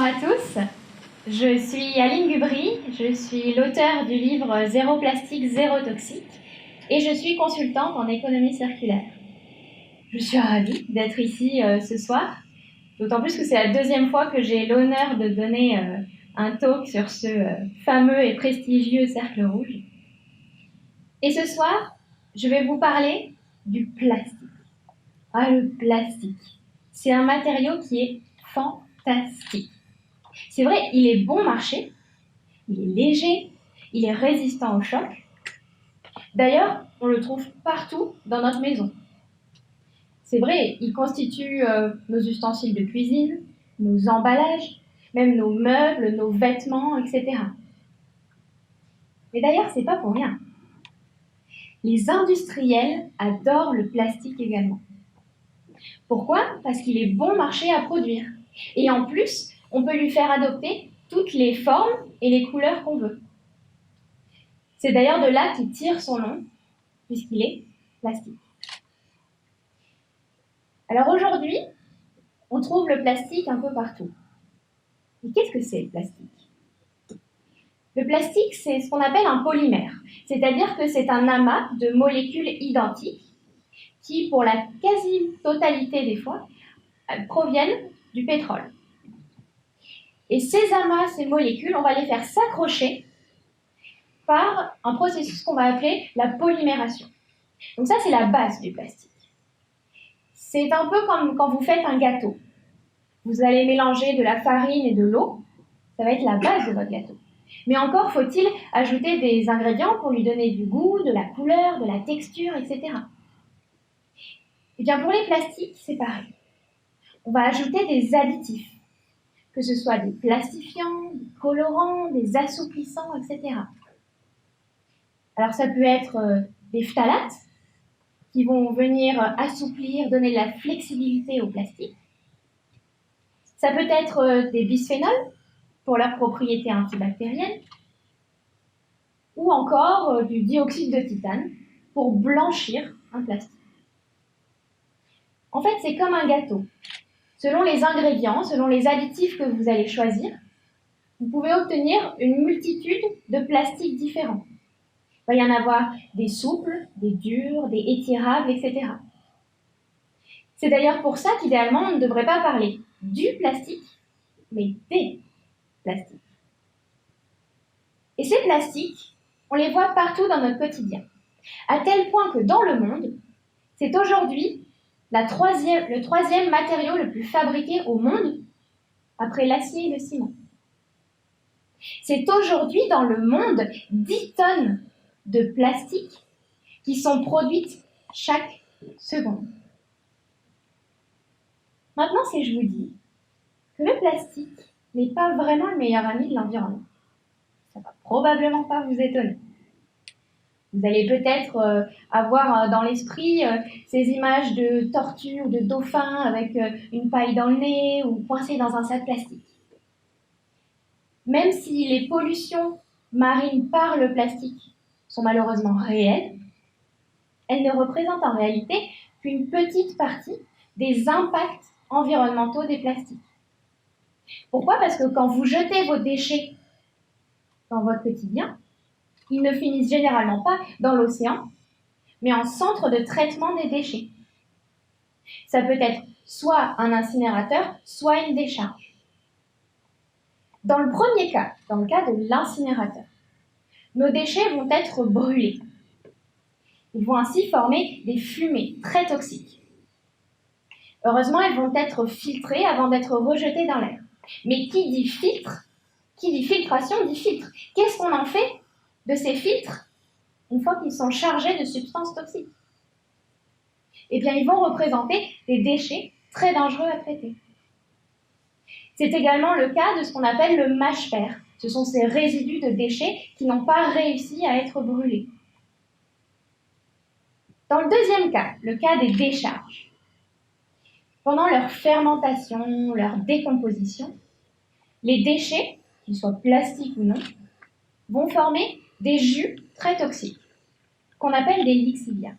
Bonsoir à tous, je suis Aline Gubry, je suis l'auteure du livre Zéro plastique, zéro toxique et je suis consultante en économie circulaire. Je suis ravie d'être ici ce soir, d'autant plus que c'est la deuxième fois que j'ai l'honneur de donner un talk sur ce fameux et prestigieux cercle rouge. Et ce soir, je vais vous parler du plastique. Ah, le plastique, c'est un matériau qui est fantastique. C'est vrai, il est bon marché, il est léger, il est résistant au choc. D'ailleurs, on le trouve partout dans notre maison. C'est vrai, il constitue nos ustensiles de cuisine, nos emballages, même nos meubles, nos vêtements, etc. Mais d'ailleurs, c'est pas pour rien. Les industriels adorent le plastique également. Pourquoi? Parce qu'il est bon marché à produire. Et en plus, on peut lui faire adopter toutes les formes et les couleurs qu'on veut. C'est d'ailleurs de là qu'il tire son nom, puisqu'il est plastique. Alors aujourd'hui, on trouve le plastique un peu partout. Mais qu'est-ce que c'est le plastique? Le plastique, c'est ce qu'on appelle un polymère, c'est-à-dire que c'est un amas de molécules identiques qui, pour la quasi-totalité des fois, proviennent du pétrole. Et ces amas, ces molécules, on va les faire s'accrocher par un processus qu'on va appeler la polymération. Donc ça, c'est la base du plastique. C'est un peu comme quand vous faites un gâteau. Vous allez mélanger de la farine et de l'eau, ça va être la base de votre gâteau. Mais encore faut-il ajouter des ingrédients pour lui donner du goût, de la couleur, de la texture, etc. Et bien pour les plastiques, c'est pareil. On va ajouter des additifs, que ce soit des plastifiants, des colorants, des assouplissants, etc. Alors ça peut être des phtalates, qui vont venir assouplir, donner de la flexibilité au plastique. Ça peut être des bisphénols, pour leurs propriétés antibactériennes, ou encore du dioxyde de titane pour blanchir un plastique. En fait, c'est comme un gâteau. Selon les ingrédients, selon les additifs que vous allez choisir, vous pouvez obtenir une multitude de plastiques différents. Il va y en avoir des souples, des durs, des étirables, etc. C'est d'ailleurs pour ça qu'idéalement, on ne devrait pas parler du plastique, mais des plastiques. Et ces plastiques, on les voit partout dans notre quotidien, à tel point que dans le monde, c'est aujourd'hui le troisième matériau le plus fabriqué au monde, après l'acier et le ciment. C'est aujourd'hui dans le monde 10 tonnes de plastique qui sont produites chaque seconde. Maintenant, si je vous dis que le plastique n'est pas vraiment le meilleur ami de l'environnement, ça ne va probablement pas vous étonner. Vous allez peut-être avoir dans l'esprit ces images de tortues ou de dauphins avec une paille dans le nez ou coincés dans un sac plastique. Même si les pollutions marines par le plastique sont malheureusement réelles, elles ne représentent en réalité qu'une petite partie des impacts environnementaux des plastiques. Pourquoi? Parce que quand vous jetez vos déchets dans votre quotidien, ils ne finissent généralement pas dans l'océan, mais en centre de traitement des déchets. Ça peut être soit un incinérateur, soit une décharge. Dans le premier cas, dans le cas de l'incinérateur, nos déchets vont être brûlés. Ils vont ainsi former des fumées très toxiques. Heureusement, elles vont être filtrées avant d'être rejetées dans l'air. Mais qui dit filtre, qui dit filtration, dit filtre. Qu'est-ce qu'on en fait de ces filtres une fois qu'ils sont chargés de substances toxiques? Eh bien, ils vont représenter des déchets très dangereux à traiter. C'est également le cas de ce qu'on appelle le mâche-fer. Ce sont ces résidus de déchets qui n'ont pas réussi à être brûlés. Dans le deuxième cas, le cas des décharges, pendant leur fermentation, leur décomposition, les déchets, qu'ils soient plastiques ou non, vont former des jus très toxiques, qu'on appelle des lixiviats.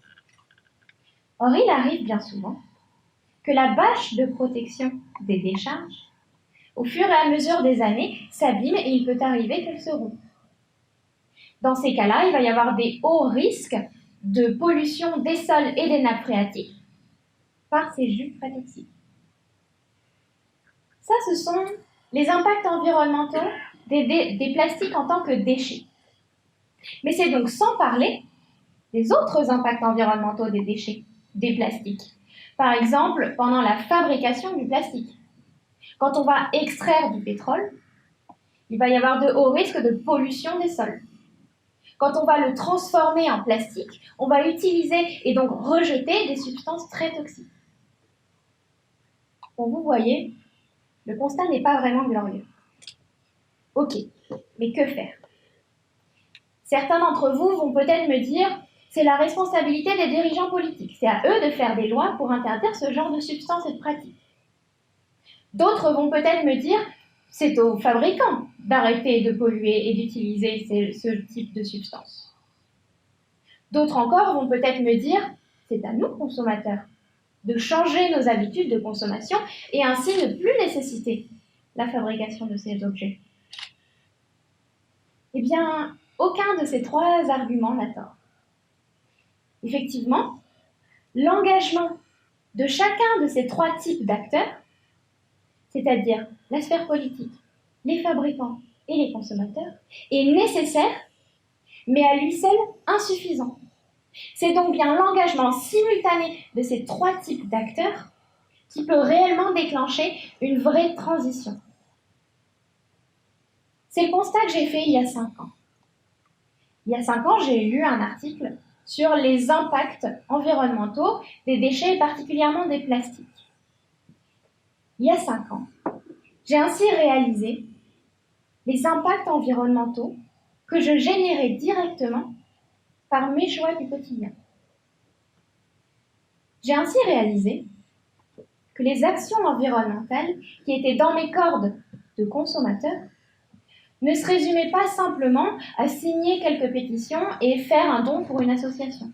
Or, il arrive bien souvent que la bâche de protection des décharges Au fur et à mesure des années, s'abîment et il peut arriver qu'elles se rompent. Dans ces cas-là, il va y avoir des hauts risques de pollution des sols et des nappes phréatiques par ces jus très toxiques. Ça, ce sont les impacts environnementaux des plastiques en tant que déchets. Mais c'est donc sans parler des autres impacts environnementaux des déchets, des plastiques. Par exemple, pendant la fabrication du plastique. Quand on va extraire du pétrole, il va y avoir de hauts risques de pollution des sols. Quand on va le transformer en plastique, on va utiliser et donc rejeter des substances très toxiques. Bon, vous voyez, le constat n'est pas vraiment glorieux. Ok, mais que faire? Certains d'entre vous vont peut-être me dire c'est la responsabilité des dirigeants politiques. C'est à eux de faire des lois pour interdire ce genre de substances et de pratiques. D'autres vont peut-être me dire c'est aux fabricants d'arrêter de polluer et d'utiliser ce type de substances. D'autres encore vont peut-être me dire c'est à nous, consommateurs, de changer nos habitudes de consommation et ainsi ne plus nécessiter la fabrication de ces objets. Eh bien, aucun de ces trois arguments n'a tort. Effectivement, l'engagement de chacun de ces trois types d'acteurs, c'est-à-dire la sphère politique, les fabricants et les consommateurs, est nécessaire, mais à lui seul insuffisant. C'est donc bien l'engagement simultané de ces trois types d'acteurs qui peut réellement déclencher une vraie transition. C'est le constat que j'ai fait il y a 5 ans. Il y a 5 ans, j'ai lu un article sur les impacts environnementaux des déchets, particulièrement des plastiques. Il y a 5 ans, j'ai ainsi réalisé les impacts environnementaux que je générais directement par mes choix du quotidien. J'ai ainsi réalisé que les actions environnementales qui étaient dans mes cordes de consommateur ne se résumaient pas simplement à signer quelques pétitions et faire un don pour une association.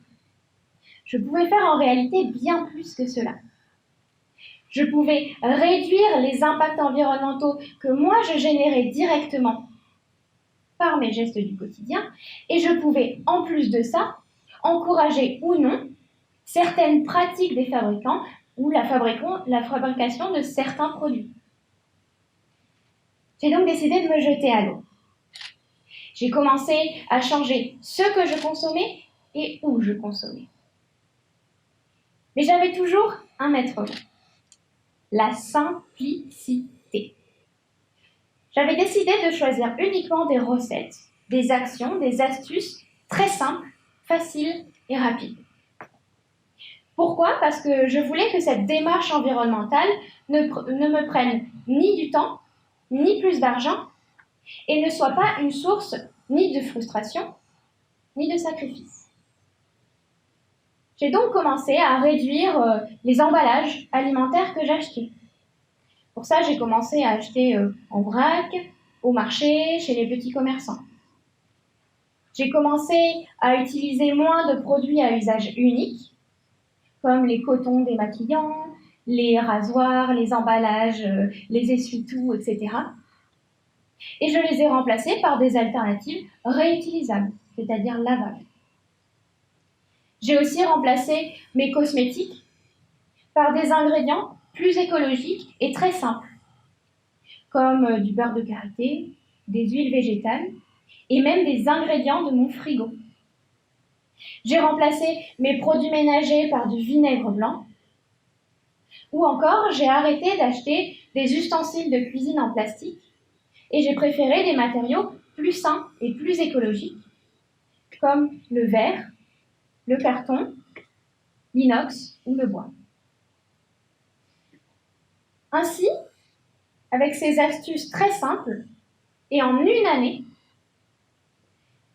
Je pouvais faire en réalité bien plus que cela. Je pouvais réduire les impacts environnementaux que moi je générais directement par mes gestes du quotidien et je pouvais, en plus de ça, encourager ou non certaines pratiques des fabricants ou la fabrication de certains produits. J'ai donc décidé de me jeter à l'eau. J'ai commencé à changer ce que je consommais et où je consommais. Mais j'avais toujours un maître mot, la simplicité. J'avais décidé de choisir uniquement des recettes, des actions, des astuces très simples, faciles et rapides. Pourquoi? Parce que je voulais que cette démarche environnementale ne me prenne ni du temps, ni plus d'argent, et ne soit pas une source ni de frustration, ni de sacrifice. J'ai donc commencé à réduire les emballages alimentaires que j'achetais. Pour ça, j'ai commencé à acheter en vrac, au marché, chez les petits commerçants. J'ai commencé à utiliser moins de produits à usage unique, comme les cotons démaquillants, les rasoirs, les emballages, les essuie-tout, etc. Et je les ai remplacés par des alternatives réutilisables, c'est-à-dire lavables. J'ai aussi remplacé mes cosmétiques par des ingrédients plus écologiques et très simples, comme du beurre de karité, des huiles végétales et même des ingrédients de mon frigo. J'ai remplacé mes produits ménagers par du vinaigre blanc, ou encore j'ai arrêté d'acheter des ustensiles de cuisine en plastique et j'ai préféré des matériaux plus sains et plus écologiques, comme le verre, le carton, l'inox ou le bois. Ainsi, avec ces astuces très simples, et en une année,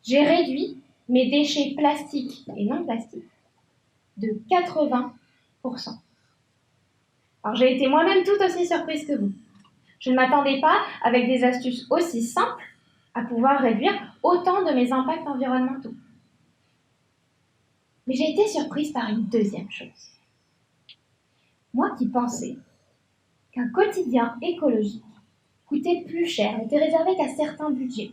j'ai réduit mes déchets plastiques et non plastiques de 80%. Alors j'ai été moi-même tout aussi surprise que vous. Je ne m'attendais pas, avec des astuces aussi simples, à pouvoir réduire autant de mes impacts environnementaux. Mais j'ai été surprise par une deuxième chose. Moi qui pensais qu'un quotidien écologique coûtaient plus cher, n'étaient réservés qu'à certains budgets.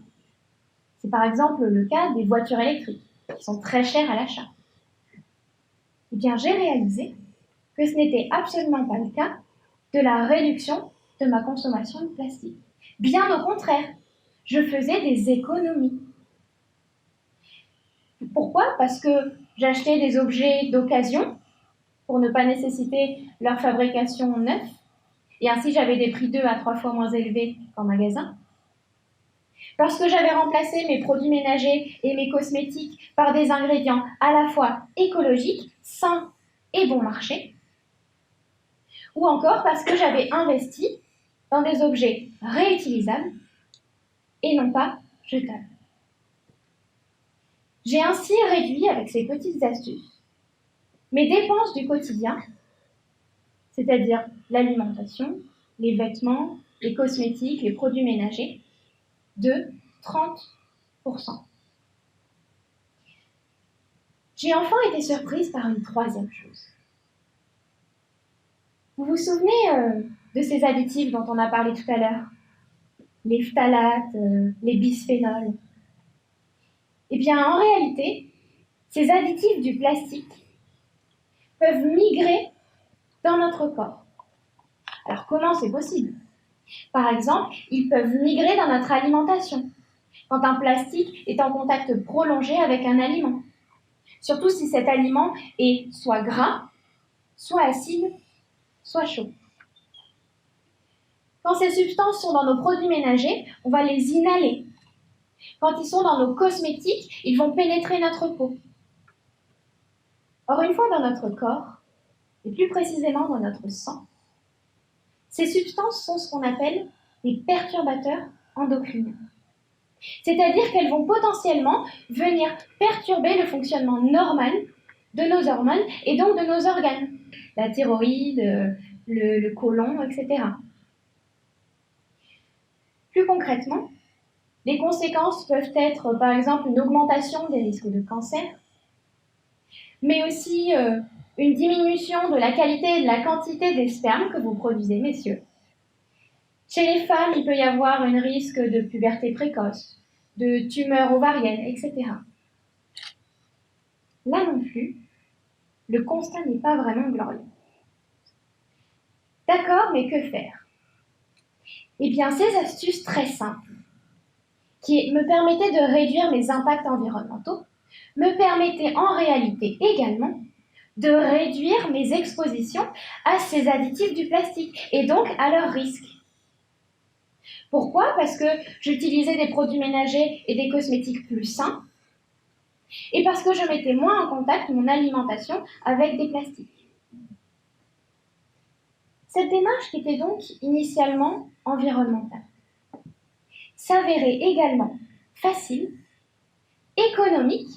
C'est par exemple le cas des voitures électriques, qui sont très chères à l'achat. Eh bien, j'ai réalisé que ce n'était absolument pas le cas de la réduction de ma consommation de plastique. Bien au contraire, je faisais des économies. Pourquoi? Parce que j'achetais des objets d'occasion pour ne pas nécessiter leur fabrication neuve, et ainsi j'avais des prix 2 à 3 fois moins élevés qu'en magasin. Parce que j'avais remplacé mes produits ménagers et mes cosmétiques par des ingrédients à la fois écologiques, sains et bon marché. Ou encore parce que j'avais investi dans des objets réutilisables et non pas jetables. J'ai ainsi réduit, avec ces petites astuces, mes dépenses du quotidien, c'est-à-dire l'alimentation, les vêtements, les cosmétiques, les produits ménagers, de 30%. J'ai enfin été surprise par une troisième chose. Vous vous souvenez de ces additifs dont on a parlé tout à l'heure? Les phtalates, les bisphénols. Eh bien, en réalité, ces additifs du plastique peuvent migrer dans notre corps. Alors, comment c'est possible? Par exemple, ils peuvent migrer dans notre alimentation, quand un plastique est en contact prolongé avec un aliment. Surtout si cet aliment est soit gras, soit acide, soit chaud. Quand ces substances sont dans nos produits ménagers, on va les inhaler. Quand ils sont dans nos cosmétiques, ils vont pénétrer notre peau. Or, une fois dans notre corps, et plus précisément dans notre sang, ces substances sont ce qu'on appelle des perturbateurs endocriniens. C'est-à-dire qu'elles vont potentiellement venir perturber le fonctionnement normal de nos hormones et donc de nos organes, la thyroïde, le côlon, etc. Plus concrètement, les conséquences peuvent être par exemple une augmentation des risques de cancer, mais aussi une diminution de la qualité et de la quantité des spermes que vous produisez, messieurs. Chez les femmes, il peut y avoir un risque de puberté précoce, de tumeurs ovariennes, etc. Là non plus, le constat n'est pas vraiment glorieux. D'accord, mais que faire? Eh bien, ces astuces très simples, qui me permettaient de réduire mes impacts environnementaux, me permettaient en réalité également de réduire mes expositions à ces additifs du plastique et donc à leurs risques. Pourquoi? Parce que j'utilisais des produits ménagers et des cosmétiques plus sains et parce que je mettais moins en contact mon alimentation avec des plastiques. Cette démarche, qui était donc initialement environnementale, s'avérait également facile, économique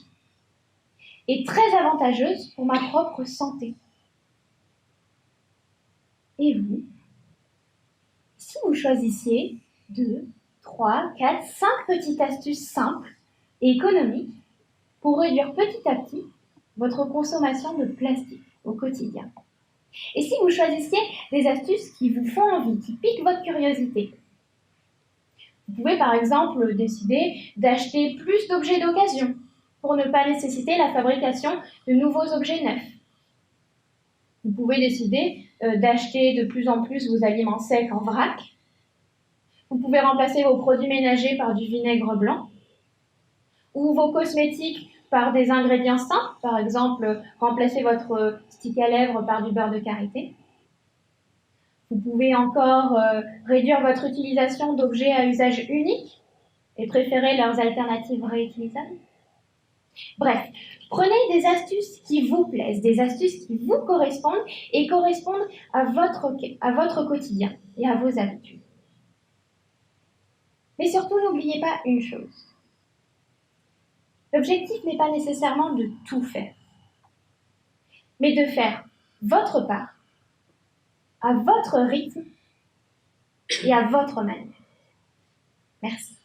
et très avantageuse pour ma propre santé. Et vous? Si vous choisissiez 2, 3, 4, 5 petites astuces simples et économiques pour réduire petit à petit votre consommation de plastique au quotidien. Et si vous choisissiez des astuces qui vous font envie, qui piquent votre curiosité, vous pouvez par exemple décider d'acheter plus d'objets d'occasion pour ne pas nécessiter la fabrication de nouveaux objets neufs. Vous pouvez décider d'acheter de plus en plus vos aliments secs en vrac. Vous pouvez remplacer vos produits ménagers par du vinaigre blanc ou vos cosmétiques par des ingrédients sains, par exemple remplacer votre stick à lèvres par du beurre de karité. Vous pouvez encore réduire votre utilisation d'objets à usage unique et préférer leurs alternatives réutilisables. Bref, prenez des astuces qui vous plaisent, des astuces qui vous correspondent et correspondent à votre quotidien et à vos habitudes. Mais surtout, n'oubliez pas une chose. L'objectif n'est pas nécessairement de tout faire, mais de faire votre part, à votre rythme et à votre manière. Merci.